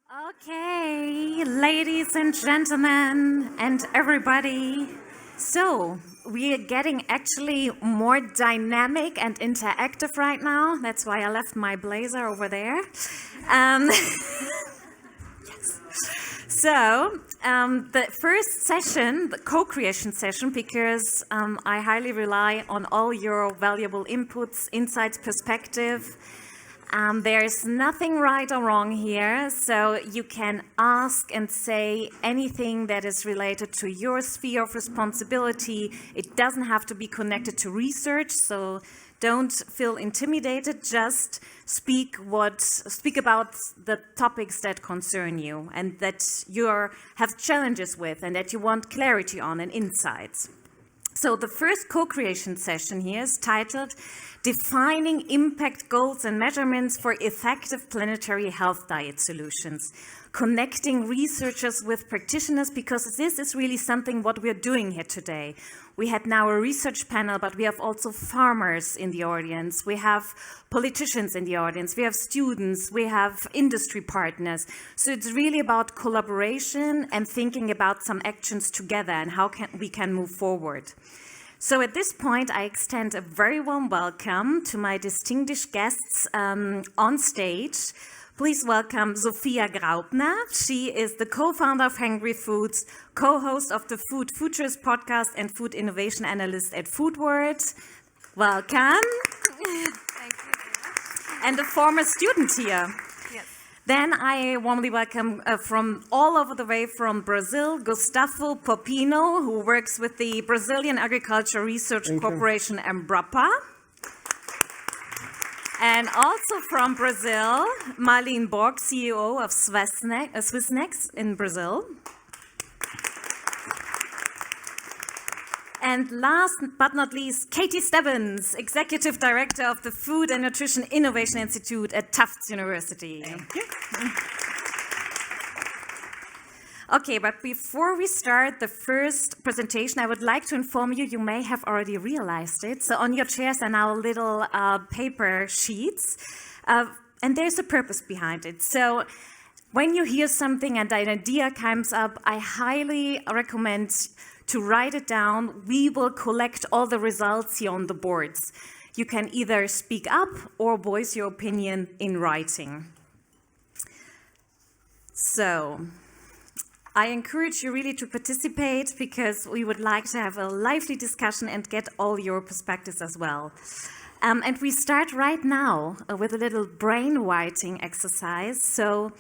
Okay, ladies and gentlemen and everybody. So, we are getting actually more dynamic and interactive right now. That's why I left my blazer over there. Yes. So, the first session, the co-creation session, because I highly rely on all your valuable inputs, insights, perspective. There is nothing right or wrong here, so you can ask and say anything that is related to your sphere of responsibility. It doesn't have to be connected to research, so don't feel intimidated. Just speak about the topics that concern you and that you have challenges with and that you want clarity on and insights. So the first co-creation session here is titled Defining Impact Goals and Measurements for Effective Planetary Health Diet Solutions. Connecting researchers with practitioners, because this is really something what we're doing here today. We had now a research panel, but we have also farmers in the audience. We have politicians in the audience. We have students. We have industry partners. So it's really about collaboration and thinking about some actions together and how we can move forward. So at this point, I extend a very warm welcome to my distinguished guests on stage. Please welcome Sophia Graupner. She is the co-founder of Hängry Foods, co-host of the Food Futures podcast and food innovation analyst at Foodword. Welcome. Thank you. And a former student here. Yes. Then I warmly welcome from all over the way from Brazil, Gustavo Porpino, who works with the Brazilian Agriculture Research Corporation, Embrapa. And also from Brazil, Malin Borg, CEO of swissnex in Brazil. And last but not least, Katie Stebbins, Executive Director of the Food and Nutrition Innovation Institute at Tufts University. Thank you. Okay, but before we start the first presentation, I would like to inform you, you may have already realized it. So on your chairs are now little paper sheets, and there's a purpose behind it. So when you hear something and an idea comes up, I highly recommend to write it down. We will collect all the results here on the boards. You can either speak up or voice your opinion in writing. So I encourage you really to participate because we would like to have a lively discussion and get all your perspectives as well. And we start right now with a little brainwriting exercise. So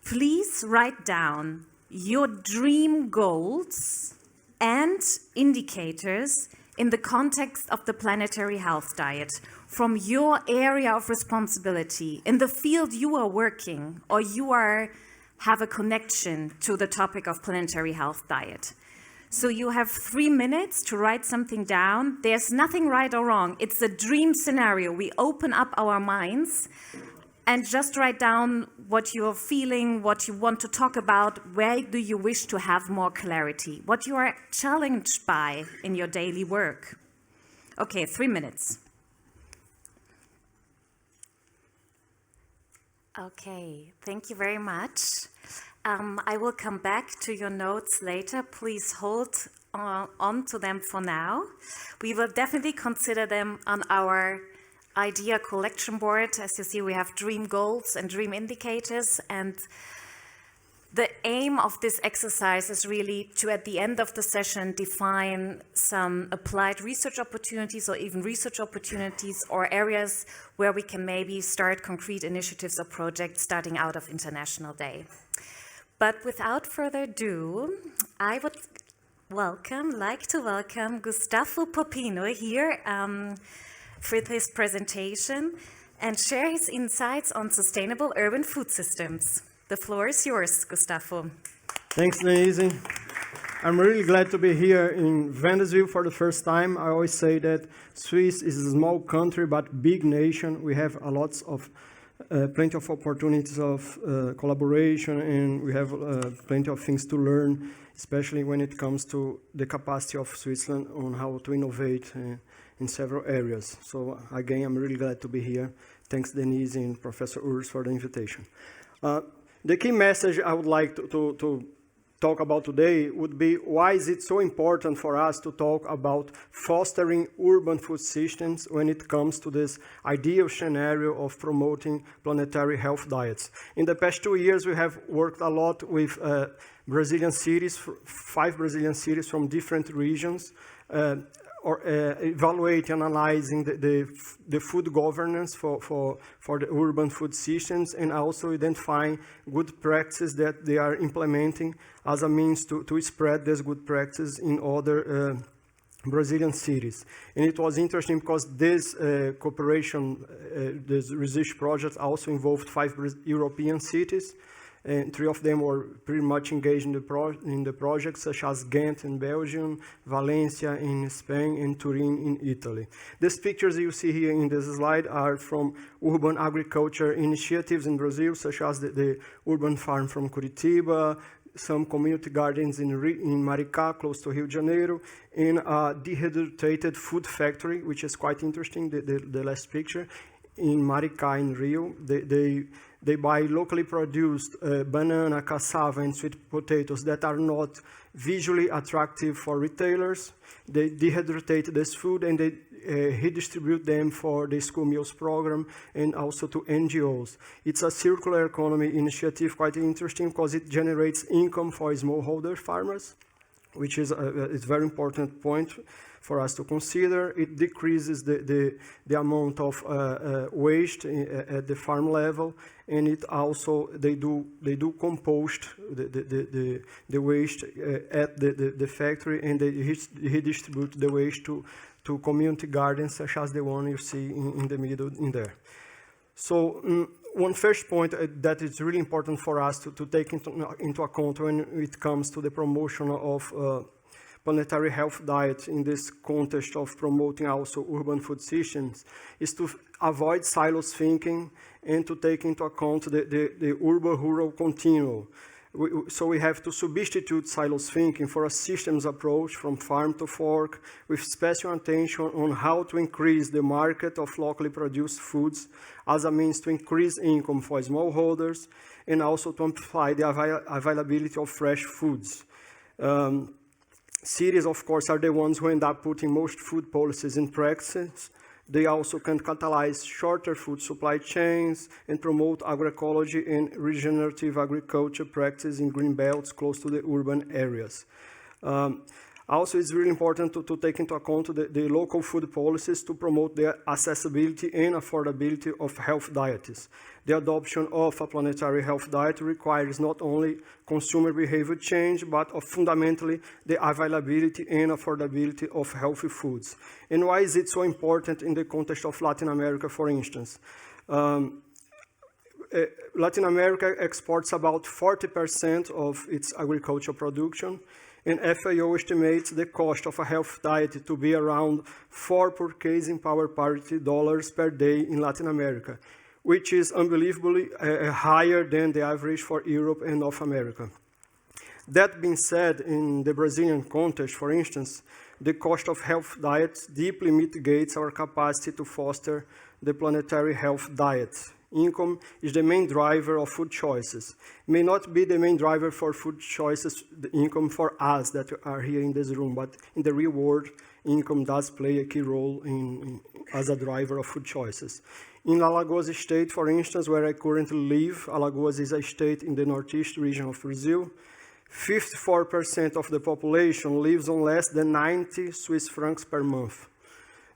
please write down your dream goals and indicators in the context of the planetary health diet from your area of responsibility, in the field you are working or you have a connection to the topic of planetary health diet. So you have 3 minutes to write something down. There's nothing right or wrong. It's a dream scenario. We open up our minds and just write down what you're feeling, what you want to talk about, where do you wish to have more clarity, what you are challenged by in your daily work. Okay, 3 minutes. Okay, thank you very much. I will come back to your notes later. Please hold on to them for now. We will definitely consider them on our idea collection board. As you see, we have dream goals and dream indicators. And the aim of this exercise is really to, at the end of the session, define some applied research opportunities or even research opportunities or areas where we can maybe start concrete initiatives or projects starting out of International Day. But without further ado, I would like to welcome Gustavo Porpino here for this presentation and share his insights on sustainable urban food systems. The floor is yours, Gustavo. Thanks, Denise. I'm really glad to be here in Wädenswil for the first time. I always say that Swiss is a small country, but big nation. We have plenty of opportunities of collaboration, and we have plenty of things to learn, especially when it comes to the capacity of Switzerland on how to innovate in several areas. So again, I'm really glad to be here. Thanks, Denise and Professor Urs, for the invitation. The key message I would like to talk about today would be why is it so important for us to talk about fostering urban food systems when it comes to this ideal scenario of promoting planetary health diets. In the past 2 years, we have worked a lot with Brazilian cities, 5 Brazilian cities from different regions, evaluating, analyzing the food governance for the urban food systems, and also identifying good practices that they are implementing as a means to spread these good practices in other Brazilian cities. And it was interesting because this cooperation, this research project also involved 5 European cities, and 3 of them were pretty much engaged in the project, such as Ghent in Belgium, Valencia in Spain, and Turin in Italy. These pictures you see here in this slide are from urban agriculture initiatives in Brazil, such as the urban farm from Curitiba, some community gardens in Maricá, close to Rio de Janeiro, and a dehydrated food factory, which is quite interesting, the last picture, in Maricá in Rio. They buy locally produced banana, cassava, and sweet potatoes that are not visually attractive for retailers. They dehydrate this food and they redistribute them for the school meals program and also to NGOs. It's a circular economy initiative, quite interesting because it generates income for smallholder farmers, which is a very important point for us to consider. It decreases the amount of waste at the farm level, and it also they do compost the waste at the factory, and they redistribute the waste to community gardens such as the one you see in the middle in there. So one first point that is really important for us to take into account when it comes to the promotion of planetary health diet in this context of promoting also urban food systems is to avoid silos thinking and to take into account the urban-rural continuum. So we have to substitute silos thinking for a systems approach from farm to fork with special attention on how to increase the market of locally produced foods as a means to increase income for smallholders and also to amplify the availability of fresh foods. Cities, of course, are the ones who end up putting most food policies in practice. They also can catalyze shorter food supply chains and promote agroecology and regenerative agriculture practices in green belts close to the urban areas. Also, it's really important to take into account the local food policies to promote the accessibility and affordability of health diets. The adoption of a planetary health diet requires not only consumer behavior change, but fundamentally the availability and affordability of healthy foods. And why is it so important in the context of Latin America, for instance? Latin America exports about 40% of its agricultural production, and FAO estimates the cost of a health diet to be around 4 purchasing power parity dollars per day in Latin America, which is unbelievably higher than the average for Europe and North America. That being said, in the Brazilian context, for instance, the cost of health diets deeply mitigates our capacity to foster the planetary health diet. Income is the main driver of food choices. It may not be the main driver for food choices, the income for us that are here in this room, but in the real world, income does play a key role as a driver of food choices. In Alagoas state, for instance, where I currently live, Alagoas is a state in the northeast region of Brazil, 54% of the population lives on less than 90 Swiss francs per month.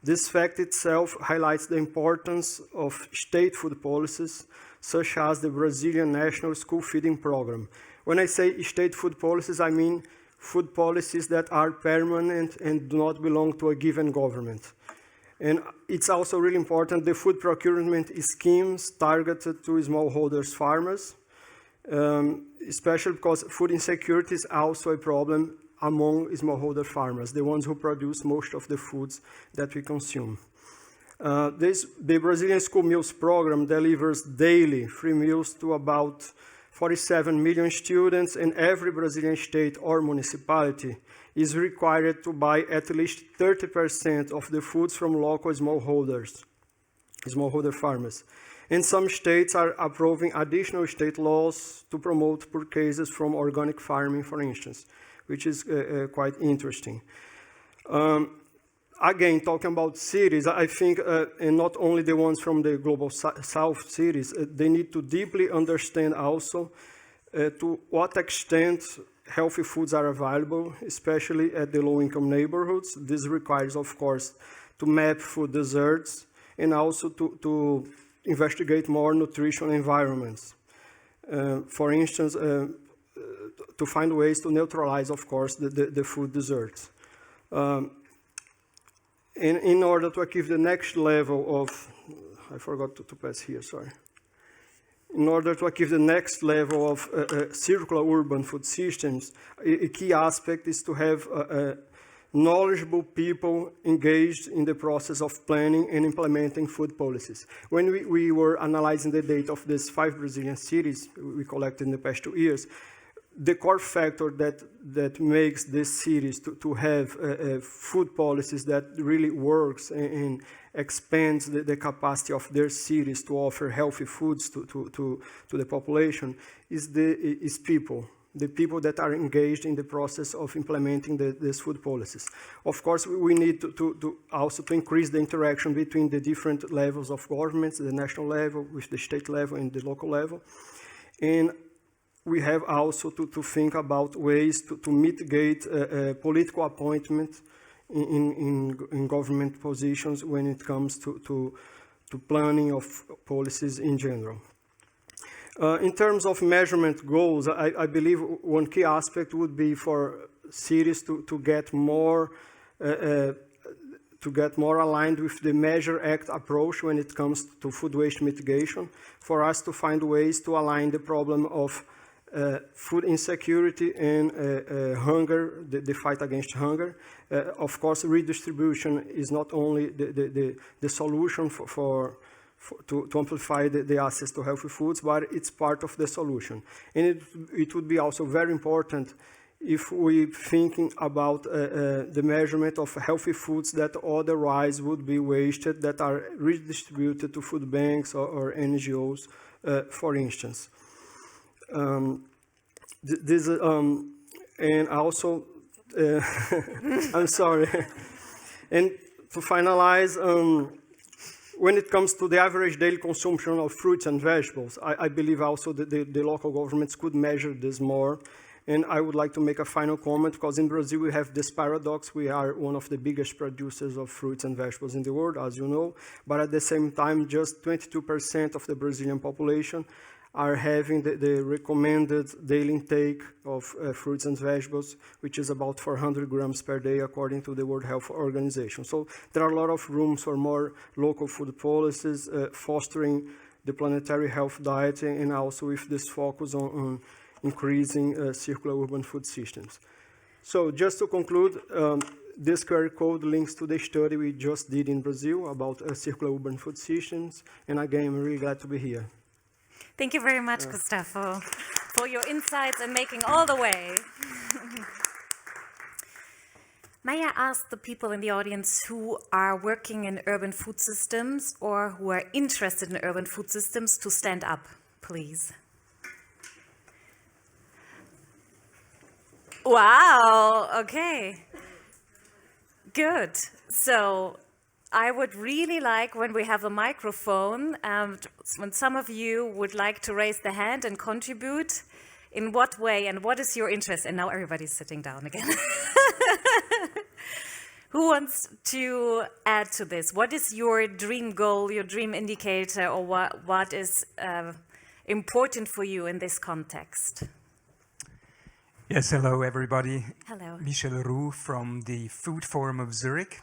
This fact itself highlights the importance of state food policies, such as the Brazilian National School Feeding Program. When I say state food policies, I mean food policies that are permanent and do not belong to a given government. And it's also really important, the food procurement schemes targeted to smallholders farmers, especially because food insecurity is also a problem among smallholder farmers, the ones who produce most of the foods that we consume. The Brazilian School Meals Program delivers daily free meals to about 47 million students, and every Brazilian state or municipality is required to buy at least 30% of the foods from local smallholders. smallholder farmers. And some states are approving additional state laws to promote purchases from organic farming, for instance, which is quite interesting. Again, talking about cities, I think, and not only the ones from the global south cities, they need to deeply understand also to what extent healthy foods are available, especially at the low-income neighborhoods. This requires, of course, to map food deserts and also to investigate more nutritional environments. For instance, to find ways to neutralize, of course, the food deserts. In order to achieve the next level of, I forgot to pass here, sorry. In order to achieve the next level of circular urban food systems, a key aspect is to have knowledgeable people engaged in the process of planning and implementing food policies. When we were analyzing the data of these 5 Brazilian cities we collected in the past 2 years, the core factor that makes these cities to have food policies that really works and expands the capacity of their cities to offer healthy foods to the population is people. The people that are engaged in the process of implementing these food policies. Of course, we need to also to increase the interaction between the different levels of governments, the national level, with the state level, and the local level. And we have also to think about ways to mitigate political appointment in government positions when it comes to planning of policies in general. In terms of measurement goals, I believe one key aspect would be for cities to get more aligned with the Measure Act approach when it comes to food waste mitigation, for us to find ways to align the problem of food insecurity and hunger, the fight against hunger. Of course, redistribution is not only the solution to amplify the access to healthy foods, but it's part of the solution. And it would be also very important if we're thinking about the measurement of healthy foods that otherwise would be wasted, that are redistributed to food banks or NGOs, for instance. And also, I'm sorry. And to finalize, when it comes to the average daily consumption of fruits and vegetables, I believe also that the local governments could measure this more. And I would like to make a final comment, because in Brazil we have this paradox. We are one of the biggest producers of fruits and vegetables in the world, as you know. But at the same time, just 22% of the Brazilian population are having the recommended daily intake of fruits and vegetables, which is about 400 grams per day, according to the World Health Organization. So there are a lot of rooms for more local food policies, fostering the planetary health diet, and also with this focus on increasing circular urban food systems. So just to conclude, this QR code links to the study we just did in Brazil about circular urban food systems. And again, I'm really glad to be here. Thank you very much, Gustavo, for your insights and making all the way. May I ask the people in the audience who are working in urban food systems or who are interested in urban food systems to stand up, please? Wow, okay. Good. So I would really like, when we have a microphone, when some of you would like to raise the hand and contribute, in what way and what is your interest? And now everybody's sitting down again. Who wants to add to this? What is your dream goal, your dream indicator, or what is important for you in this context? Yes, hello everybody. Hello. Michel Roux from the Food Forum of Zurich.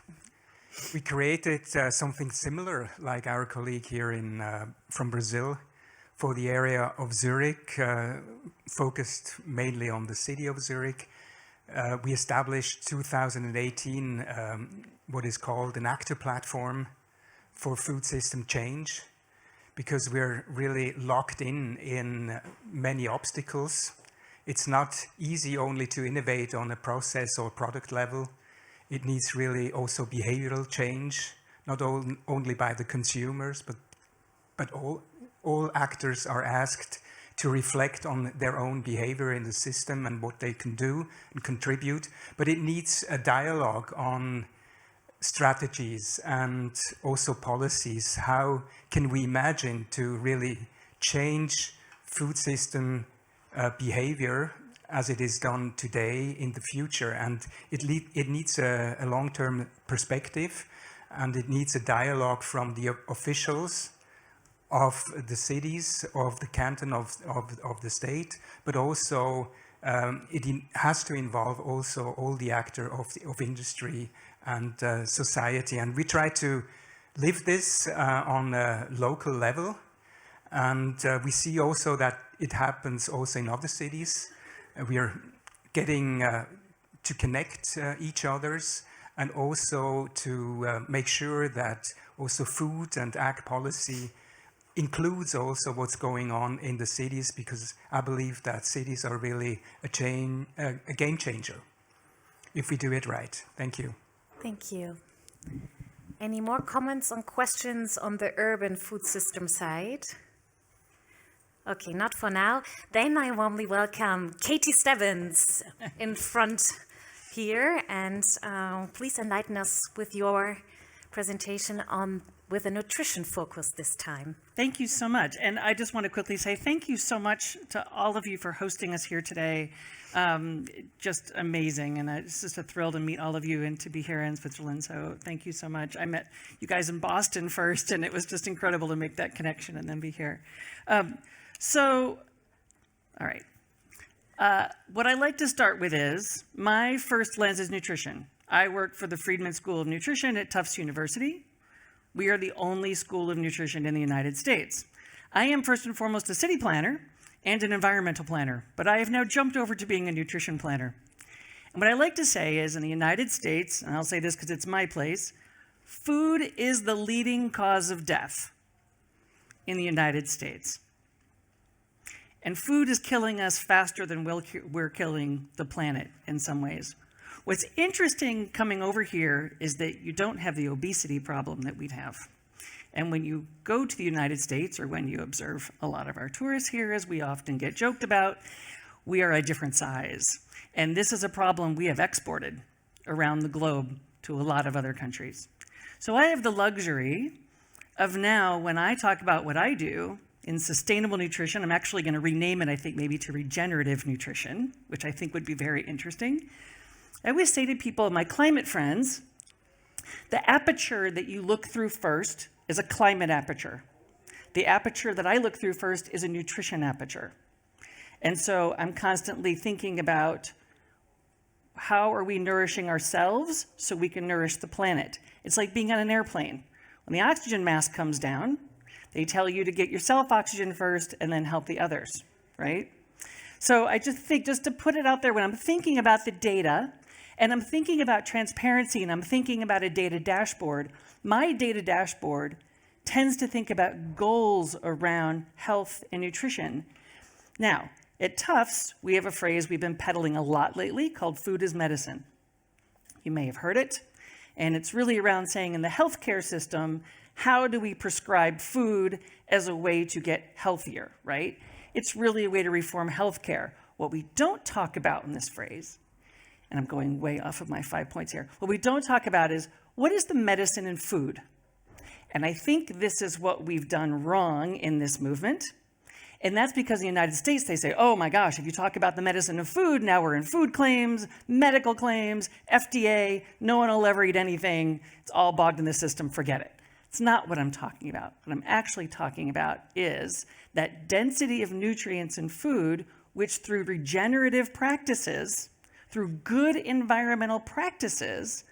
We created something similar, like our colleague here from Brazil, for the area of Zurich, focused mainly on the city of Zurich. We established 2018 what is called an actor platform for food system change, because we're really locked in many obstacles. It's not easy only to innovate on a process or product level. It needs really also behavioral change, not only by the consumers, but all actors are asked to reflect on their own behavior in the system and what they can do and contribute. But it needs a dialogue on strategies and also policies. How can we imagine to really change food system behavior as it is done today in the future? And it needs a long-term perspective, and it needs a dialogue from the officials of the cities, of the canton, of the state, but also it has to involve also all the actors of industry and society. And we try to live this on a local level, and we see also that it happens also in other cities. We are getting to connect each others, and also to make sure that also food and ag policy includes also what's going on in the cities, because I believe that cities are really a game changer if we do it right. Thank you. Thank you. Any more comments on questions on the urban food system side? Okay, not for now. Then I warmly welcome Katie Stebbins in front here, and please enlighten us with your presentation with a nutrition focus this time. Thank you so much. And I just want to quickly say thank you so much to all of you for hosting us here today. Just amazing. And it's just a thrill to meet all of you and to be here in Switzerland. So thank you so much. I met you guys in Boston first, and it was just incredible to make that connection and then be here. All right. What I like to start with is my first lens is nutrition. I work for the Friedman School of Nutrition at Tufts University. We are the only school of nutrition in the United States. I am first and foremost a city planner and an environmental planner, but I have now jumped over to being a nutrition planner. And what I like to say is in the United States, and I'll say this because it's my place, food is the leading cause of death in the United States. And food is killing us faster than we're killing the planet in some ways. What's interesting coming over here is that you don't have the obesity problem that we'd have. And when you go to the United States, or when you observe a lot of our tourists here, as we often get joked about, we are a different size. And this is a problem we have exported around the globe to a lot of other countries. So I have the luxury of now, when I talk about what I do in sustainable nutrition, I'm actually going to rename it, I think, maybe to regenerative nutrition, which I think would be very interesting. I always say to people, my climate friends, the aperture that you look through first is a climate aperture. The aperture that I look through first is a nutrition aperture. And so I'm constantly thinking about how are we nourishing ourselves so we can nourish the planet. It's like being on an airplane. When the oxygen mask comes down, they tell you to get yourself oxygen first and then help the others, right? So I just think, just to put it out there, when I'm thinking about the data, and I'm thinking about transparency, and I'm thinking about a data dashboard, my data dashboard tends to think about goals around health and nutrition. Now, at Tufts, we have a phrase we've been peddling a lot lately called food is medicine. You may have heard it, and it's really around saying in the healthcare system, how do we prescribe food as a way to get healthier, right? It's really a way to reform healthcare. What we don't talk about in this phrase, and I'm going way off of my 5 points here, what we don't talk about is what is the medicine in food? And I think this is what we've done wrong in this movement. And that's because in the United States, they say, oh my gosh, if you talk about the medicine of food, now we're in food claims, medical claims, FDA, no one will ever eat anything. It's all bogged in the system, forget it. It's not what I'm talking about. What I'm actually talking about is that density of nutrients in food, which through regenerative practices, through good environmental practices,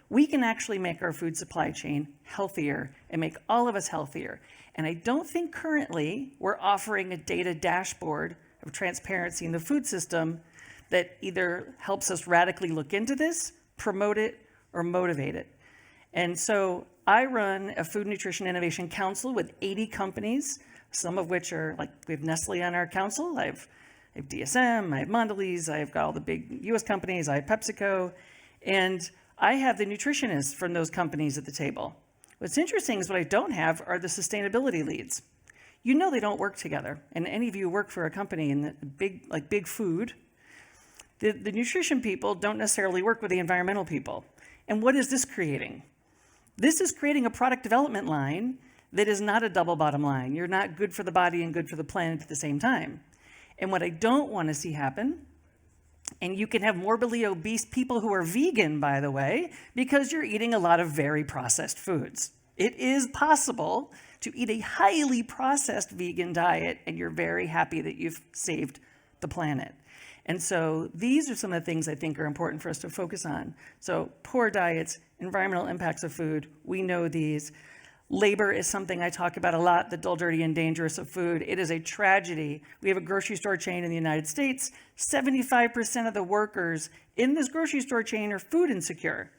we can actually make our food supply chain healthier and make all of us healthier. And I don't think currently we're offering a data dashboard of transparency in the food system that either helps us radically look into this, promote it, or motivate it. And so I run a food nutrition innovation council with 80 companies, some of which are like, we have Nestle on our council. I have DSM, I have Mondelez, I've got all the big US companies, I have PepsiCo, and I have the nutritionists from those companies at the table. What's interesting is what I don't have are the sustainability leads. You know they don't work together. And any of you who work for a company in the big food, the nutrition people don't necessarily work with the environmental people. And what is this creating? This is creating a product development line that is not a double bottom line. You're not good for the body and good for the planet at the same time. And what I don't want to see happen, and you can have morbidly obese people who are vegan, by the way, because you're eating a lot of very processed foods. It is possible to eat a highly processed vegan diet and you're very happy that you've saved the planet. And so these are some of the things I think are important for us to focus on. So poor diets, environmental impacts of food, we know these. Labor is something I talk about a lot, the dull, dirty, and dangerous of food. It is a tragedy. We have a grocery store chain in the United States. 75% of the workers in this grocery store chain are food insecure.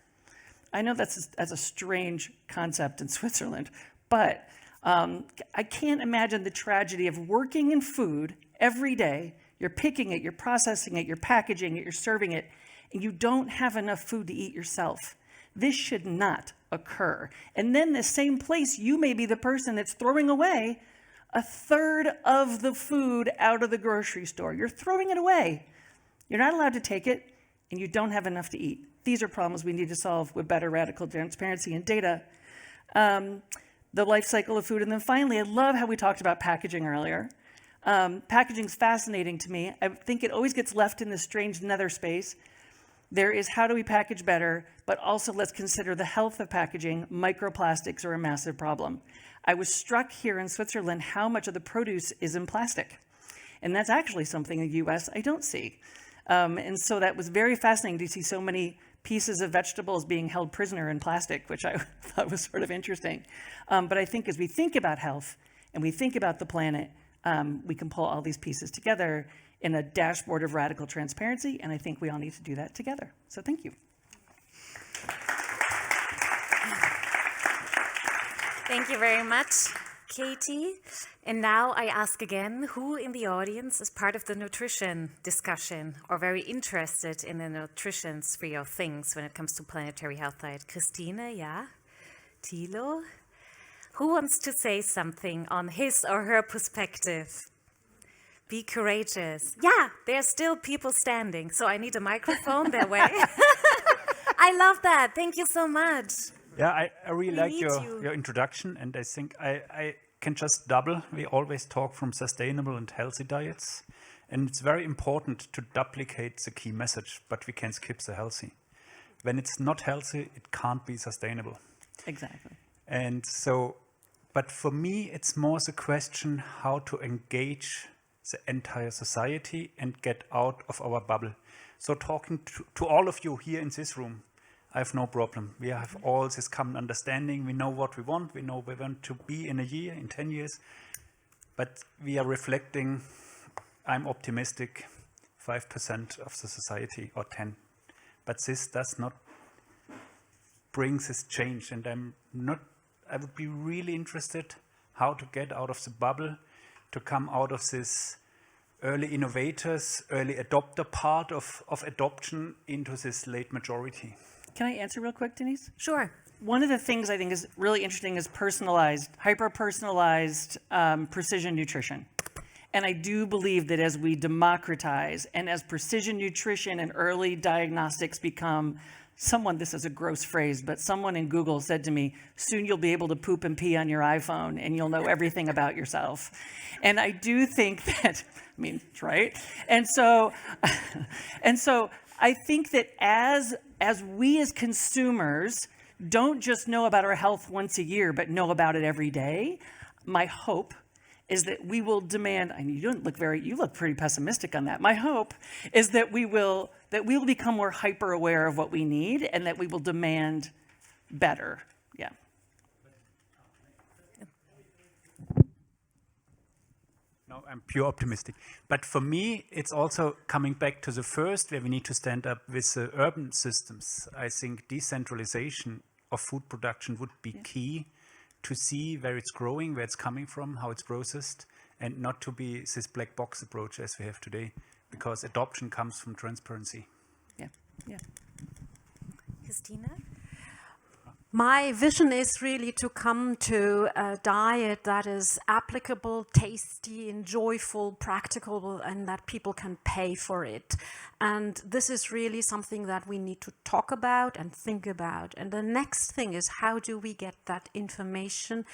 I know that's a strange concept in Switzerland, but I can't imagine the tragedy of working in food every day. You're picking it, you're processing it, you're packaging it, you're serving it, and you don't have enough food to eat yourself. This should not occur. And then the same place, you may be the person that's throwing away a third of the food out of the grocery store. You're throwing it away. You're not allowed to take it, and you don't have enough to eat. These are problems we need to solve with better radical transparency and data. The life cycle of food. And then finally, I love how we talked about packaging earlier. Packaging is fascinating to me. I think it always gets left in this strange nether space. There is how do we package better, but also let's consider the health of packaging. Microplastics are a massive problem. I was struck here in Switzerland how much of the produce is in plastic. And that's actually something in the US I don't see. And so that was very fascinating to see so many pieces of vegetables being held prisoner in plastic, which I thought was sort of interesting. But I think as we think about health and we think about the planet, we can pull all these pieces together in a dashboard of radical transparency, and I think we all need to do that together. So thank you. Thank you very much, Katie. And now I ask again, who in the audience is part of the nutrition discussion or very interested in the nutrition sphere of things when it comes to planetary health diet? Christine, yeah? Thilo? Who wants to say something on his or her perspective? Be courageous. Yeah, there's still people standing, so I need a microphone their way. I love that. Thank you so much. Yeah, I really like your introduction, and I think I can just double. We always talk from sustainable and healthy diets, and it's very important to duplicate the key message, but we can skip the healthy. When it's not healthy, it can't be sustainable. Exactly. And so, but for me, it's more the question how to engage the entire society and get out of our bubble. So talking to all of you here in this room, I have no problem. We have all this common understanding. We know what we want. We know where we want to be in a year, in 10 years. But we are reflecting, I'm optimistic, 5% of the society or 10. But this does not bring this change. And I would be really interested how to get out of the bubble, to come out of this early innovators, early adopter part of adoption into this late majority. Can I answer real quick, Denise? Sure. One of the things I think is really interesting is personalized, hyper-personalized precision nutrition. And I do believe that as we democratize and as precision nutrition and early diagnostics become this is a gross phrase, but someone in Google said to me, soon you'll be able to poop and pee on your iPhone and you'll know everything about yourself. And I do think that, right? And so I think that as we as consumers don't just know about our health once a year, but know about it every day, my hope is that we will demand, and you look pretty pessimistic on that. My hope is that we will become more hyper aware of what we need and that we will demand better. Yeah. No, I'm pure optimistic. But for me, it's also coming back to the first where we need to stand up with the urban systems. I think decentralization of food production would be key to see where it's growing, where it's coming from, how it's processed, and not to be this black box approach as we have today, because adoption comes from transparency. Yeah. Christina? My vision is really to come to a diet that is applicable, tasty, and joyful, practical, and that people can pay for it. And this is really something that we need to talk about and think about. And the next thing is, how do we get that information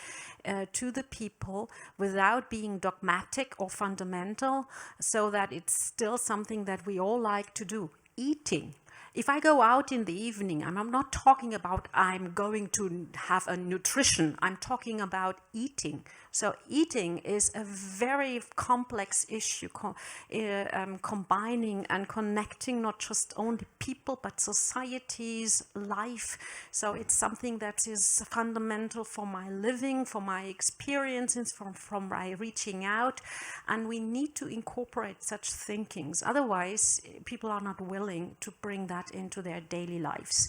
to the people without being dogmatic or fundamental, so that it's still something that we all like to do? Eating. If I go out in the evening, I'm not talking about I'm going to have a nutrition, I'm talking about eating. So eating is a very complex issue, combining and connecting not just only people, but societies, life. So it's something that is fundamental for my living, for my experiences, from my reaching out. And we need to incorporate such thinkings. Otherwise, people are not willing to bring that into their daily lives.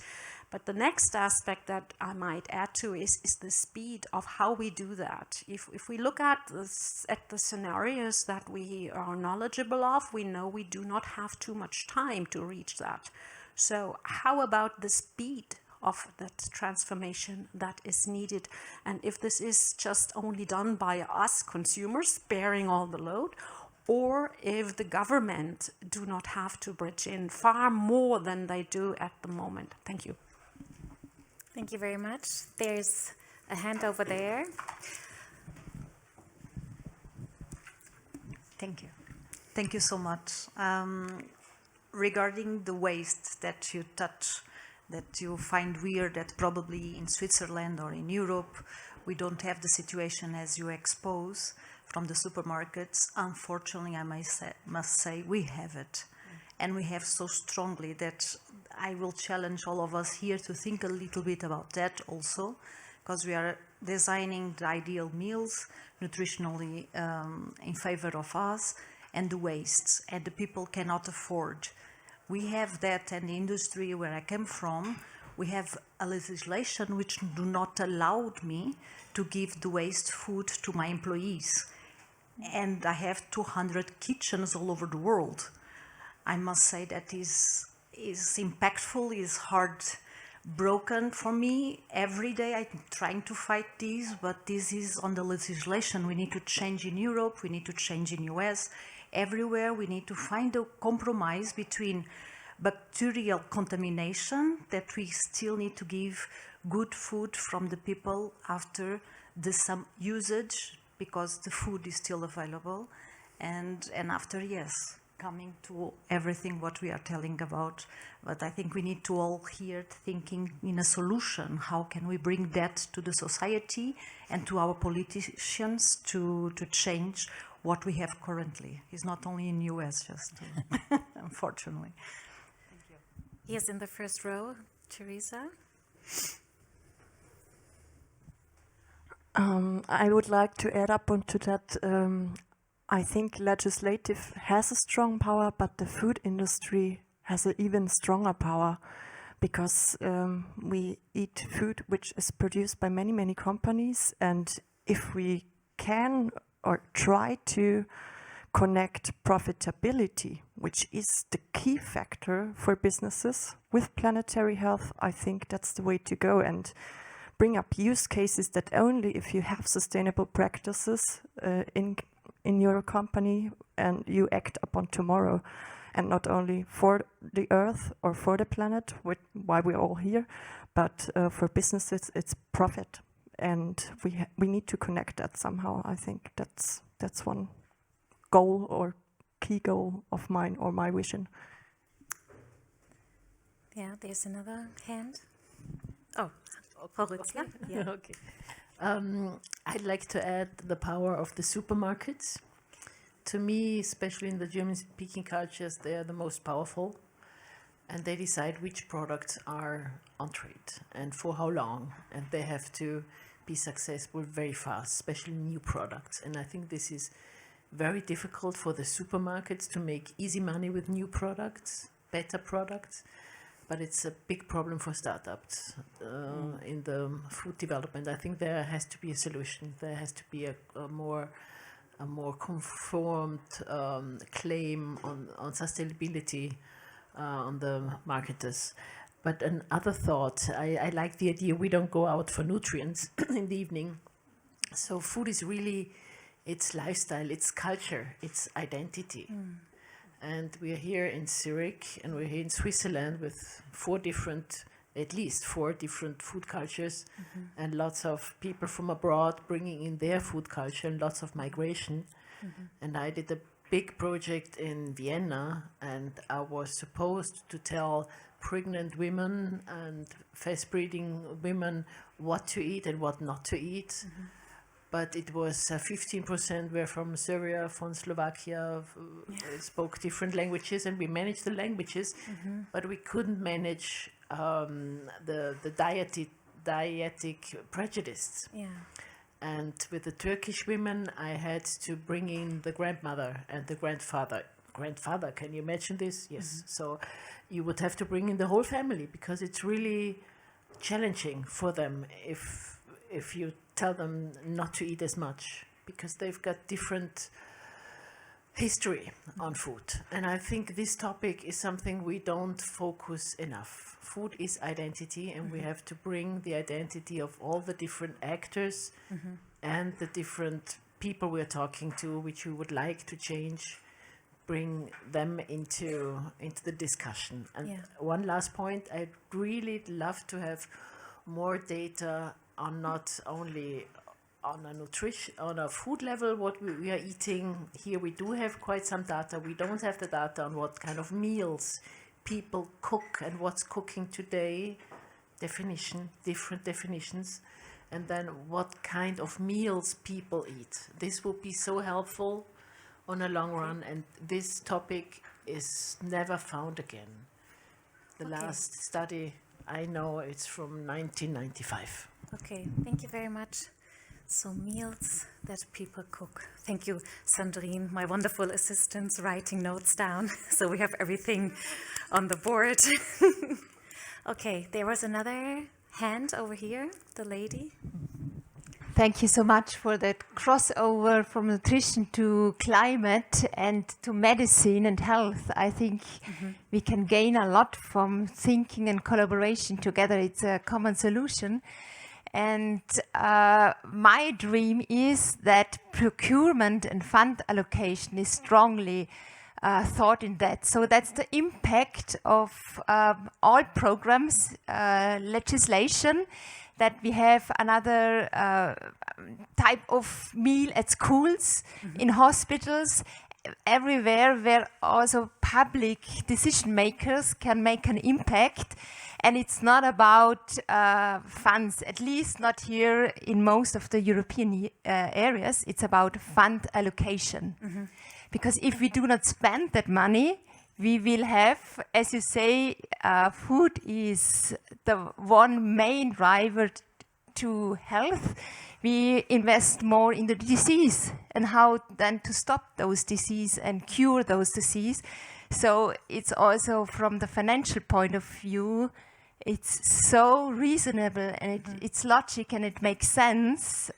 But the next aspect that I might add to is the speed of how we do that. If we look at the scenarios that we are knowledgeable of, we know we do not have too much time to reach that. So how about the speed of that transformation that is needed? And if this is just only done by us consumers, bearing all the load, or if the government do not have to bridge in far more than they do at the moment. Thank you. Thank you very much. There's a hand over there. Thank you. Thank you so much. Regarding the waste that you touch, that you find weird, that probably in Switzerland or in Europe, we don't have the situation as you expose from the supermarkets. Unfortunately, I must say we have it. And we have so strongly that I will challenge all of us here to think a little bit about that also, because we are designing the ideal meals nutritionally in favor of us, and the wastes, and the people cannot afford. We have that, and the industry where I came from, we have a legislation which do not allow me to give the waste food to my employees. And I have 200 kitchens all over the world. I must say that is impactful, is heartbroken for me. Every day I'm trying to fight this, but this is on the legislation. We need to change in Europe, we need to change in US. Everywhere we need to find a compromise between bacterial contamination, that we still need to give good food from the people after some usage, because the food is still available, and after, yes, coming to everything what we are telling about. But I think we need to all here thinking in a solution. How can we bring that to the society and to our politicians to change what we have currently? It's not only in US, just unfortunately. Thank you. Yes, in the first row, Teresa. I would like to add up onto that. I think legislative has a strong power, but the food industry has an even stronger power, because we eat food which is produced by many, many companies. And if we can or try to connect profitability, which is the key factor for businesses, with planetary health, I think that's the way to go. And bring up use cases that only if you have sustainable practices in your company and you act upon tomorrow, and not only for the earth or for the planet, why we're all here, but for businesses it's profit, and we need to connect that somehow. I think that's one goal or key goal of mine, or my vision. Yeah, there's another hand. Oh. Yeah. Okay. I'd like to add the power of the supermarkets. To me, especially in the German-speaking cultures, they are the most powerful, and they decide which products are on trade and for how long, and they have to be successful very fast, especially new products. And I think this is very difficult for the supermarkets to make easy money with new products, better products. But it's a big problem for startups in the food development. I think there has to be a solution. There has to be a more conformed claim on sustainability on the marketers. But another thought, I like the idea we don't go out for nutrients in the evening. So food is really, it's lifestyle, it's culture, it's identity. And we are here in Zurich and we're here in Switzerland with at least four different food cultures and lots of people from abroad bringing in their food culture and lots of migration. And I did a big project in Vienna and I was supposed to tell pregnant women and fast-breeding women what to eat and what not to eat. But it was 15% were from Serbia, from Slovakia, spoke different languages, and we managed the languages, but we couldn't manage the dietic prejudice. Yeah. And with the Turkish women, I had to bring in the grandmother and the grandfather. Grandfather, can you imagine this? Yes. So you would have to bring in the whole family because it's really challenging for them if you tell them not to eat as much because they've got different history on food. And I think this topic is something we don't focus enough. Food is identity, and we have to bring the identity of all the different actors and the different people we're talking to, which we would like to change, bring them into the discussion. And one last point, I'd really love to have more data on not only on a nutrition, on a food level, what we are eating. Here we do have quite some data. We don't have the data on what kind of meals people cook and what's cooking today, different definitions, and then what kind of meals people eat. This will be so helpful on a long run, and this topic is never found again. The last study I know it's from 1995. Okay, thank you very much. So meals that people cook. Thank you, Sandrine, my wonderful assistants, writing notes down. So we have everything on the board. Okay, there was another hand over here, the lady. Thank you so much for that crossover from nutrition to climate and to medicine and health. I think we can gain a lot from thinking and collaboration together. It's a common solution. And my dream is that procurement and fund allocation is strongly thought in that. So that's the impact of all programs, legislation, that we have another type of meal at schools, in hospitals, everywhere where also public decision makers can make an impact. And it's not about funds, at least not here in most of the European areas. It's about fund allocation. Because if we do not spend that money, we will have, as you say, food is the one main driver to health. We invest more in the disease and how then to stop those diseases and cure those diseases. So it's also from the financial point of view, it's so reasonable and it's logic and it makes sense.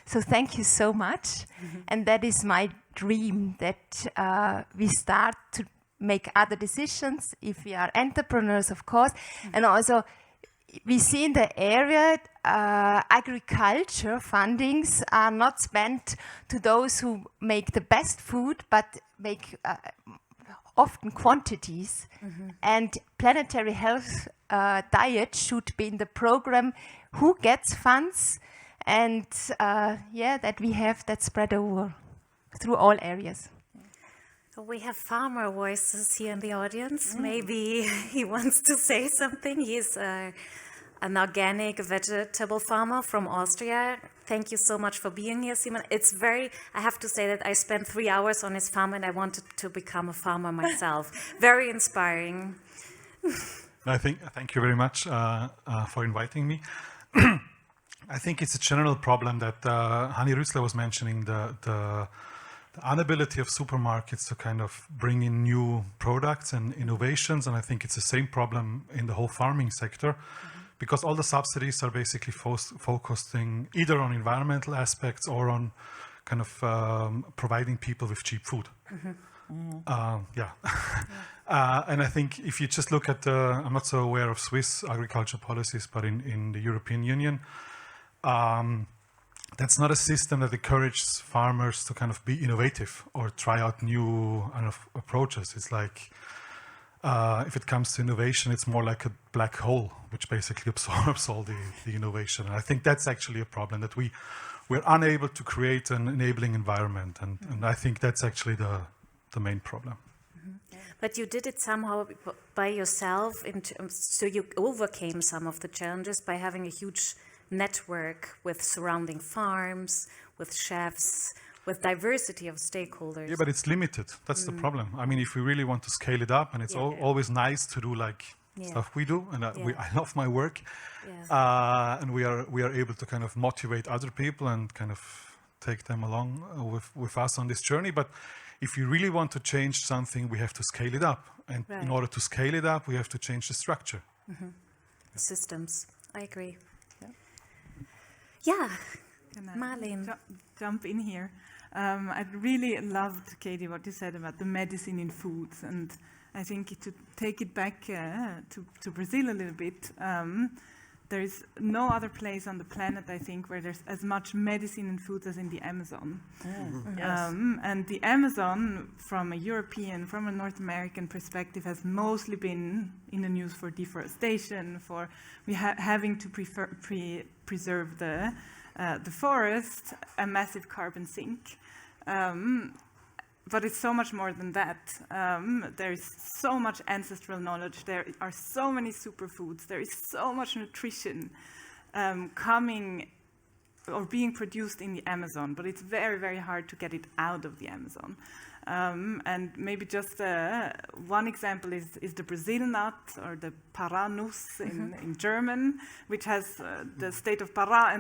So thank you so much. And that is my dream, that we start to make other decisions if we are entrepreneurs, of course. And also we see in the area agriculture fundings are not spent to those who make the best food, but make often quantities. And planetary health diet should be in the program who gets funds, and that we have that spread over through all areas. So we have farmer voices here in the audience. Maybe he wants to say something. He's an organic vegetable farmer from Austria. Thank you so much for being here, Simon. I have to say that I spent 3 hours on his farm and I wanted to become a farmer myself. Very inspiring. Thank you very much for inviting me. I think it's a general problem that Hani Rüssler was mentioning, the inability of supermarkets to kind of bring in new products and innovations, and I think it's the same problem in the whole farming sector, because all the subsidies are basically focusing either on environmental aspects or on kind of providing people with cheap food. And I think if you just look at, I'm not so aware of Swiss agriculture policies, but in the European Union, that's not a system that encourages farmers to kind of be innovative or try out new kind of approaches. It's like, if it comes to innovation, it's more like a black hole, which basically absorbs all the innovation. And I think that's actually a problem, that we're unable to create an enabling environment. And I think that's actually the main problem. But you did it somehow by yourself, so you overcame some of the challenges by having a huge network with surrounding farms, with chefs, with diversity of stakeholders. Yeah, but it's limited. That's the problem. I mean, if we really want to scale it up, and it's always nice to do like stuff we do, and I love my work, and we are able to kind of motivate other people and kind of take them along with us on this journey. But if you really want to change something, we have to scale it up. And in order to scale it up, we have to change the structure. Systems, I agree. Yeah, Malin. Jump in here. I really loved, Katie, what you said about the medicine in foods. And I think to take it back to Brazil a little bit, there is no other place on the planet, I think, where there's as much medicine in foods as in the Amazon. And the Amazon, from a European, from a North American perspective, has mostly been in the news for deforestation, for having to preserve the forest, a massive carbon sink. But it's so much more than that. There is so much ancestral knowledge. There are so many superfoods. There is so much nutrition coming or being produced in the Amazon, but it's very, very hard to get it out of the Amazon. And maybe just one example is the Brazil nut, or the Pará-Nuss in German, which has the state of Pará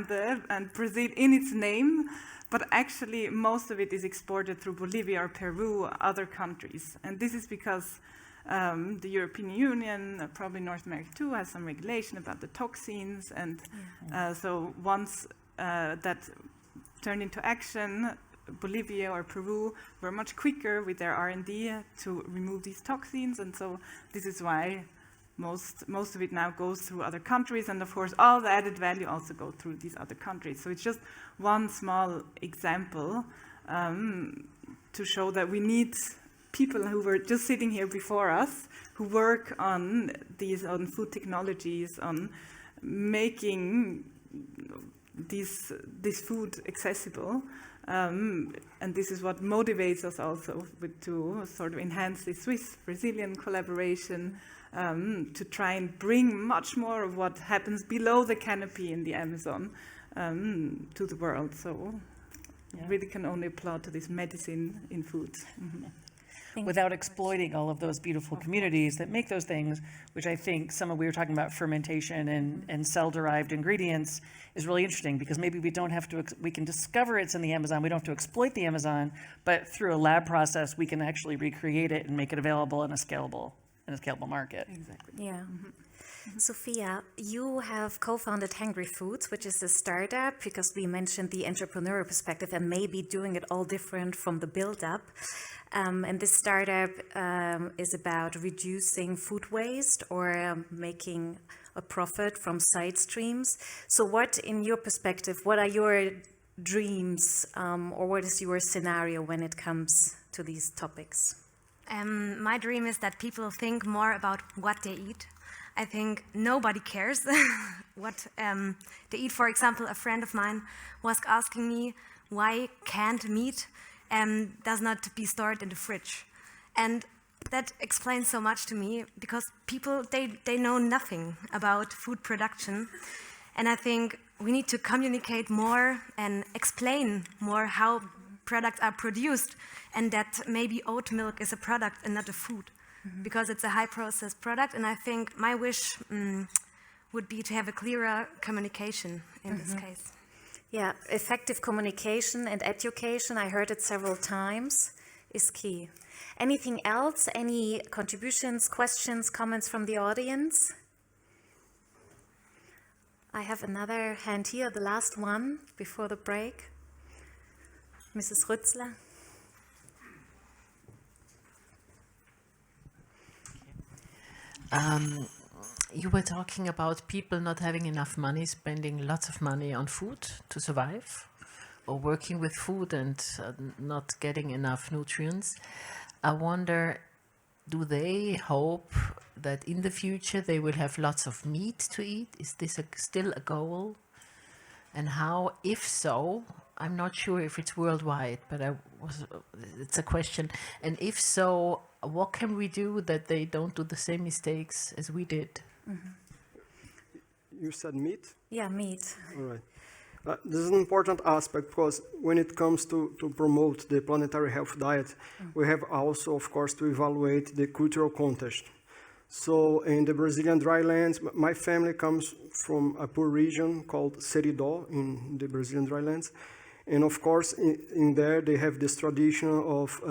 and Brazil in its name. But actually, most of it is exported through Bolivia or Peru, other countries. And this is because the European Union, probably North America too, has some regulation about the toxins. And so once that turned into action, Bolivia or Peru were much quicker with their R&D to remove these toxins. And so this is why most of it now goes through other countries, and of course all the added value also go through these other countries. So it's just one small example to show that we need people who were just sitting here before us, who work on food technologies, on making this food accessible. And this is what motivates us also to sort of enhance the Swiss-Brazilian collaboration, to try and bring much more of what happens below the canopy in the Amazon to the world. So really can only applaud to this medicine in foods. Without exploiting all of those beautiful communities that make those things, which I think we were talking about fermentation and cell-derived ingredients is really interesting, because maybe we don't have to, we can discover it's in the Amazon, we don't have to exploit the Amazon, but through a lab process, we can actually recreate it and make it available in a scalable market. Exactly. Yeah. Sophia, you have co-founded Hängry Foods, which is a startup, because we mentioned the entrepreneurial perspective and maybe doing it all different from the build-up. And this startup is about reducing food waste or making a profit from side streams. So what, in your perspective, what are your dreams or what is your scenario when it comes to these topics? My dream is that people think more about what they eat. I think nobody cares what they eat. For example, a friend of mine was asking me why canned meat does not be stored in the fridge. And that explains so much to me, because people, they know nothing about food production. And I think we need to communicate more and explain more how products are produced, and that maybe oat milk is a product and not a food, because it's a high processed product. And I think my wish would be to have a clearer communication in this case. Yeah, effective communication and education, I heard it several times, is key. Anything else? Any contributions, questions, comments from the audience? I have another hand here, the last one before the break. Mrs. Rützler. You were talking about people not having enough money, spending lots of money on food to survive, or working with food and not getting enough nutrients. I wonder, do they hope that in the future they will have lots of meat to eat? Is this still a goal? And how, if so, I'm not sure if it's worldwide, but it's a question. And if so, what can we do that they don't do the same mistakes as we did? You said meat? Yeah, meat. All right. This is an important aspect because when it comes to promote the planetary health diet, we have also, of course, to evaluate the cultural context. So in the Brazilian drylands, my family comes from a poor region called Seridó in the Brazilian drylands. And of course, in there, they have this tradition of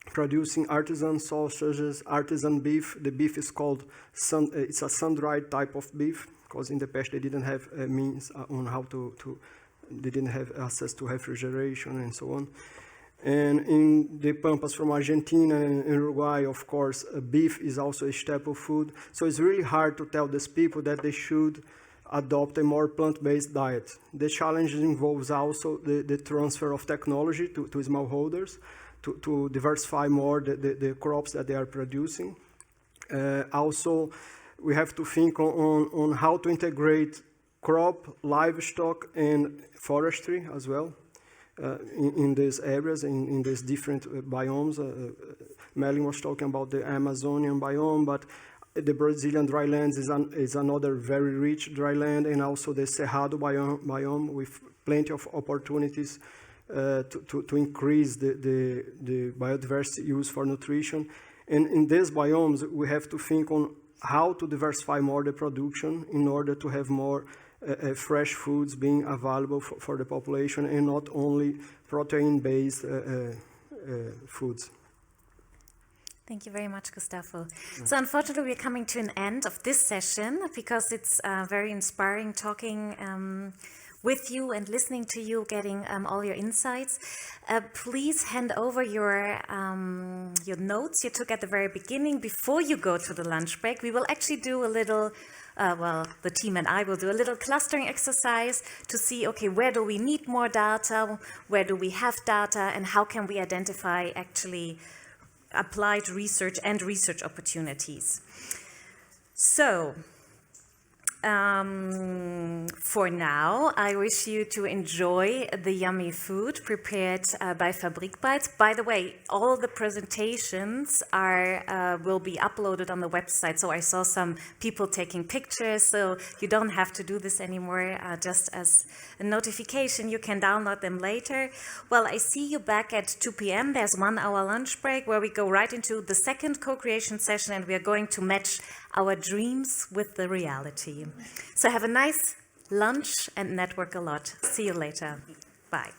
producing artisan sausages, artisan beef. The beef is called, it's a sun-dried type of beef, because in the past they didn't have means on how they didn't have access to refrigeration and so on. And in the pampas from Argentina and Uruguay, of course, beef is also a staple food. So it's really hard to tell these people that they should adopt a more plant-based diet. The challenge involves also the transfer of technology to smallholders to diversify more the crops that they are producing. Also, we have to think on how to integrate crop, livestock, and forestry as well in these areas, in these different biomes. Malin was talking about the Amazonian biome, but the Brazilian drylands is another very rich dryland, and also the Cerrado biome with plenty of opportunities to increase the biodiversity use for nutrition. And in these biomes, we have to think on how to diversify more the production in order to have more fresh foods being available for the population and not only protein-based foods. Thank you very much, Gustavo. So unfortunately, we're coming to an end of this session because it's very inspiring talking with you and listening to you, getting all your insights. Please hand over your notes you took at the very beginning before you go to the lunch break. We will actually do a little, the team and I will do a little clustering exercise to see, okay, where do we need more data, where do we have data, and how can we identify actually applied research and research opportunities. So, for now, I wish you to enjoy the yummy food prepared by Fabrikbite. By the way, all the presentations will be uploaded on the website. So I saw some people taking pictures, so you don't have to do this anymore. Just as a notification, you can download them later. Well, I see you back at 2 p.m. There's 1 hour lunch break where we go right into the second co-creation session, and we are going to match our dreams with the reality. So have a nice lunch and network a lot. See you later. Bye.